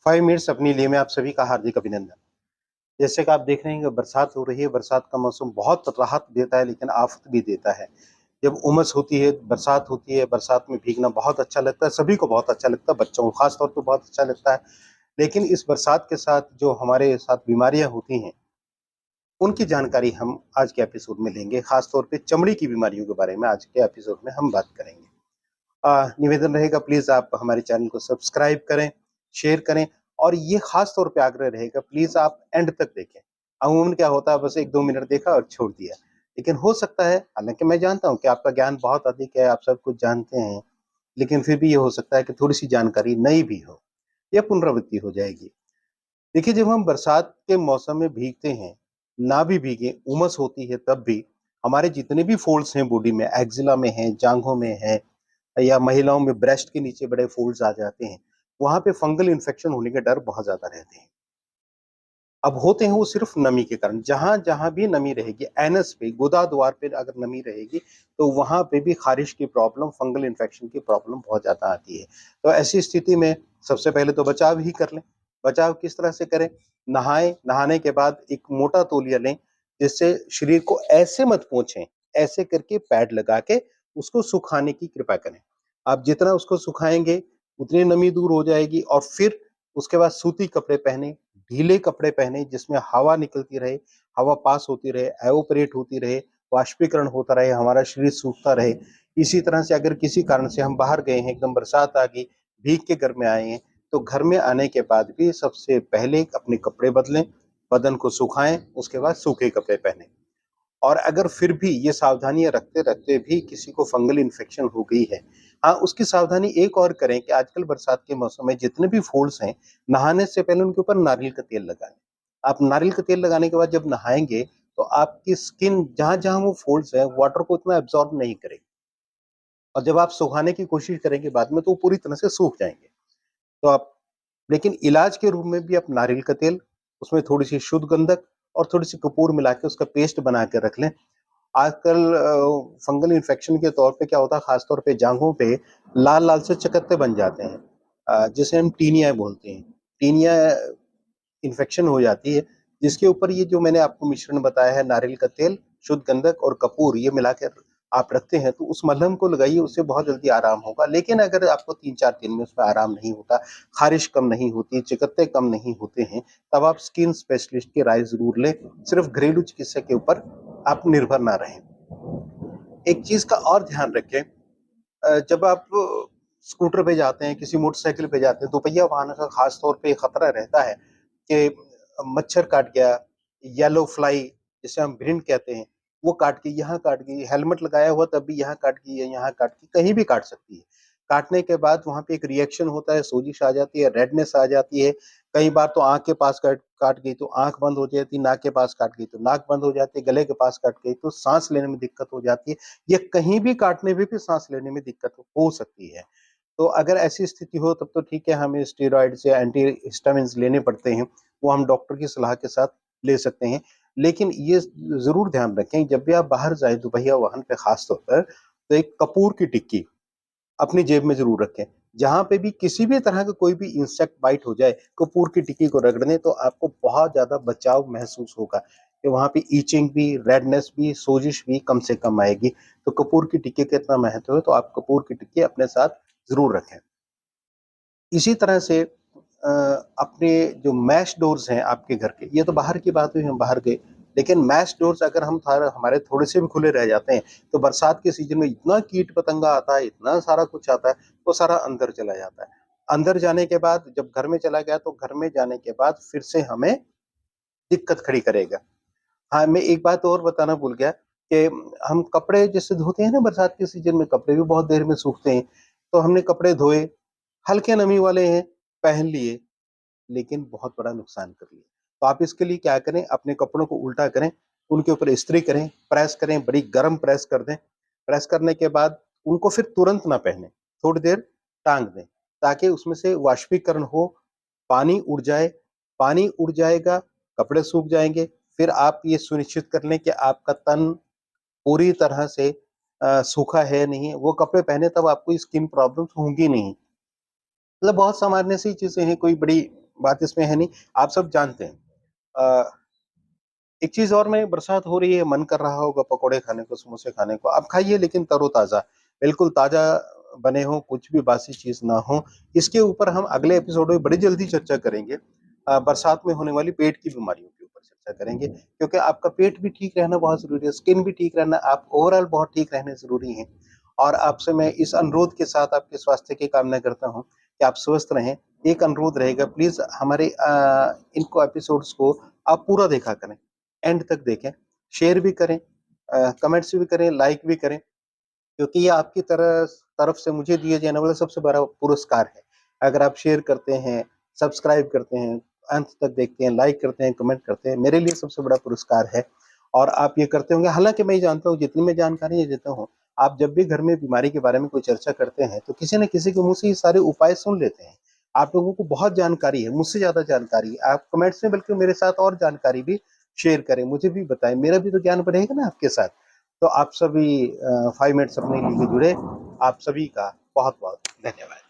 5 minutes अपनी लिए में आप सभी का हार्दिक अभिनंदन। जैसे कि आप देख रहे हैं कि बरसात हो रही है, बरसात का मौसम बहुत राहत देता है लेकिन आफ़त भी देता है। जब उमस होती है, बरसात होती है, बरसात में भीगना बहुत अच्छा लगता है, सभी को बहुत अच्छा लगता है, बच्चों को ख़ास तौर पे बहुत अच्छा लगता है। लेकिन इस बरसात के साथ जो हमारे साथ बीमारियाँ होती हैं, उनकी जानकारी हम आज के एपिसोड में लेंगे, ख़ास तौर पे चमड़ी की बीमारियों के बारे में आज के एपिसोड में हम बात करेंगे। निवेदन रहेगा प्लीज़ आप हमारे चैनल को सब्सक्राइब करें, शेयर करें और ये ख़ास तौर पे आग्रह रहेगा प्लीज़ आप एंड तक देखें। अमूमन क्या होता है बस 1-2 मिनट देखा और छोड़ दिया। लेकिन हो सकता है हालाँकि मैं जानता हूँ कि आपका ज्ञान बहुत अधिक है, आप सब कुछ जानते हैं, लेकिन फिर भी ये हो सकता है कि थोड़ी-सी जानकारी नई भी हो या पुनरावृत्ति हो जाएगी। देखिए जब हम बरसात के मौसम में भीगते हैं, ना भी भीगे, उमस होती है तब भी हमारे जितने भी फोल्ड्स हैं बॉडी में, एक्जिला में हैं, जाँघों में हैं या महिलाओं में ब्रेस्ट के नीचे बड़े फोल्ड्स आ जाते हैं, वहाँ पे फंगल इन्फेक्शन होने के डर बहुत ज़्यादा रहते हैं। अब होते हैं वो सिर्फ़ नमी के कारण, जहाँ-जहाँ भी नमी रहेगी, एनस पे, गुदा-द्वार पे अगर नमी रहेगी, तो वहाँ पे भी ख़ारिश की प्रॉब्लम, फंगल इन्फेक्शन की प्रॉब्लम बहुत ज़्यादा आती है। तो ऐसी स्थिति में सबसे पहले तो बचाव ही कर लें। बचाव किस तरह से करें? नहाएँ, नहाने के बाद एक मोटा तौलिया लें, जिससे शरीर को ऐसे मत पोंछें, ऐसे करके पैड लगा के उसको सुखाने की कृपा करें। आप जितना उसको सुखाएँगे, उतनी नमी दूर हो जाएगी और फिर उसके बाद सूती कपड़े पहने, ढीले कपड़े पहने जिसमें हवा निकलती रहे, हवा पास होती रहे, एवापोरेट होती रहे, वाष्पीकरण होता रहे, हमारा शरीर सूखता रहे। इसी तरह से अगर किसी कारण से हम बाहर गए हैं, एकदम बरसात आ गई, भीग के घर में आए हैं, तो घर में आने के बाद भी सबसे पहले अपने कपड़े बदलें, बदन को सुखाएँ, उसके बाद सूखे कपड़े पहनें। और अगर फिर भी ये सावधानियाँ रखते-रखते भी किसी को फंगल इन्फेक्शन हो गई है, हाँ, उसकी सावधानी एक और करें कि आजकल बरसात के मौसम में जितने भी फूल्स हैं, नहाने से पहले उनके ऊपर नारियल का तेल लगाएँ। आप नारियल का तेल लगाने के बाद जब नहाएँगे, तो आपकी स्किन जहाँ-जहाँ वो फॉल्ड्स हैं, वाटर को उतना एब्ज़ॉर्ब नहीं करेगी और जब आप सुखाने की कोशिश करेंगे बाद में, तो वो पूरी तरह से सूख जाएँगे। तो आप लेकिन इलाज के रूप में भी आप नारियल का तेल, उसमें थोड़ी-सी शुद्ध गंधक और थोड़ी-सी कपूर मिला के उसका पेस्ट बना के रख लें। आजकल फंगल इन्फेक्शन के तौर पे क्या होता है ख़ास तौर पे जाँघों पे लाल-लाल से चकत्ते बन जाते हैं जिसे हम टीनिया बोलते हैं। टीनिया इन्फेक्शन हो जाती है, जिसके ऊपर ये जो मैंने आपको मिश्रण बताया है नारियल का तेल, शुद्ध गंधक और कपूर ये मिलाकर आप रखते हैं, तो उस मलहम को लगाइए उससे बहुत जल्दी आराम होगा। लेकिन अगर आपको 3-4 दिन में उसमें आराम नहीं होता, ख़ारिश कम नहीं होती, चकत्ते कम नहीं होते हैं, तब आप स्किन स्पेशलिस्ट की राय ज़रूर लें। सिर्फ़ घरेलू चिकित्सा के ऊपर आप निर्भर ना रहें। एक चीज़ का और ध्यान रखें जब आप स्कूटर पे जाते हैं, किसी मोटरसाइकिल पे जाते हैं, दोपहिया वाहन का ख़ास तौर पे खतरा रहता है कि मच्छर काट गया, येलो फ्लाई जिसे हम भिरिंड कहते हैं, वो काट गई, यहाँ काट गई, हेलमेट लगाया हुआ तब भी यहाँ काट गई या यहाँ काट गई, कहीं भी काट सकती है। काटने के बाद वहाँ पे एक रिएक्शन होता है, सोजिश आ जाती है, रेडनेस आ जाती है, कई बार तो आँख के पास काट काट गई तो आँख बंद हो जाती है, नाक के पास काट गई तो नाक बंद हो जाती है, गले के पास काट गई तो साँस लेने में दिक्कत हो जाती है। ये कहीं भी काटने में भी साँस लेने में दिक्कत हो सकती है। तो अगर ऐसी स्थिति हो तब तो ठीक है हमें स्टेरॉइड्स या एंटी हिस्टामिन्स लेने पड़ते हैं, वो हम डॉक्टर की सलाह के साथ ले सकते हैं। लेकिन ये ज़रूर ध्यान रखें जब भी आप बाहर जाएँ दोपहिया वाहन पे ख़ास तौर पर, तो एक कपूर की टिक्की अपनी जेब में ज़रूर रखें। जहाँ पे भी किसी भी तरह का कोई भी इंसेक्ट बाइट हो जाए, कपूर की टिक्की को रगड़ने तो आपको बहुत ज़्यादा बचाव महसूस होगा कि वहाँ पे इचिंग भी, रेडनेस भी, सोजिश भी कम से कम आएगी। तो कपूर की टिक्की का इतना महत्व है तो आप कपूर की टिक्की अपने साथ ज़रूर रखें। इसी तरह से अपने जो मैश डोर्स हैं आपके घर के, ये तो बाहर की बात हुई हम बाहर गए, लेकिन मैश डोर्स अगर हम हमारे थोड़े से भी खुले रह जाते हैं, तो बरसात के सीज़न में इतना कीट-पतंगा आता है, इतना सारा कुछ आता है, वो सारा अंदर चला जाता है। अंदर जाने के बाद जब घर में चला गया तो घर में जाने के बाद फिर से हमें दिक्कत खड़ी करेगा। हाँ, मैं एक बात और बताना भूल गया कि हम कपड़े जैसे धोते हैं ना बरसात के सीज़न में, कपड़े भी बहुत देर में सूखते हैं, तो हमने कपड़े धोए, हल्के नमी वाले हैं, पहन लिए, लेकिन बहुत बड़ा नुकसान कर लिया। तो आप इसके लिए क्या करें, अपने कपड़ों को उल्टा करें, उनके ऊपर इस्त्री करें, बड़ी गरम प्रेस कर दें। प्रेस करने के बाद उनको फिर तुरंत ना पहनें, थोड़ी देर टाँग दें, ताकि उसमें से वाष्पीकरण हो, पानी उड़ जाए, पानी उड़ जाएगा, कपड़े सूख जाएँगे, फिर आप ये सुनिश्चित कर लें कि आपका तन पूरी तरह से सूखा है नहीं, वो कपड़े पहने तब आपको स्किन प्रॉब्लम्स होंगी नहीं। मतलब बहुत सामान्य सी चीज़ें हैं, कोई बड़ी बात इसमें है नहीं, आप सब जानते हैं। एक चीज़ और, मैं बरसात हो रही है, मन कर रहा होगा पकोड़े खाने को, समोसे खाने को, आप खाइए लेकिन तरोताज़ा, बिल्कुल ताज़ा बने हों, कुछ भी बासी चीज़ ना हो। इसके ऊपर हम अगले एपिसोड में बड़ी जल्दी चर्चा करेंगे। बरसात में होने वाली पेट की बीमारियों के ऊपर चर्चा करेंगे, क्योंकि आपका पेट भी ठीक रहना बहुत ज़रूरी है, स्किन भी ठीक रहना, आप ओवरऑल बहुत ठीक रहने ज़रूरी हैं। और आपसे मैं इस अनुरोध के साथ आपके स्वास्थ्य की कामना करता हूँ कि आप स्वस्थ रहें। एक अनुरोध रहेगा, प्लीज़ हमारे इनको एपिसोड्स को आप पूरा देखा करें, एंड तक देखें, शेयर भी करें, कमेंट्स भी करें, लाइक भी करें, क्योंकि ये आपकी तरफ से मुझे दिए जाने वाला सबसे बड़ा पुरस्कार है। अगर आप शेयर करते हैं, सब्सक्राइब करते हैं, अंत तक देखते हैं, लाइक करते हैं, कमेंट करते हैं, मेरे लिए सबसे बड़ा पुरस्कार है। और आप ये करते होंगे, हालाँकि मैं ये जानता हूँ, जितनी मैं जानकारी देता हूँ, आप जब भी घर में बीमारी के बारे में कोई चर्चा करते हैं, तो किसी न किसी के मुँह से ये सारे उपाय सुन लेते हैं। आप लोगों को बहुत जानकारी है, मुझसे ज़्यादा जानकारी है। आप कमेंट्स में बल्कि मेरे साथ और जानकारी भी शेयर करें, मुझे भी बताएँ, मेरा भी तो ज्ञान बढ़ेगा ना आपके साथ। तो आप सभी 5 मिनट्स अपने लिए जुड़े, आप सभी का बहुत-बहुत धन्यवाद।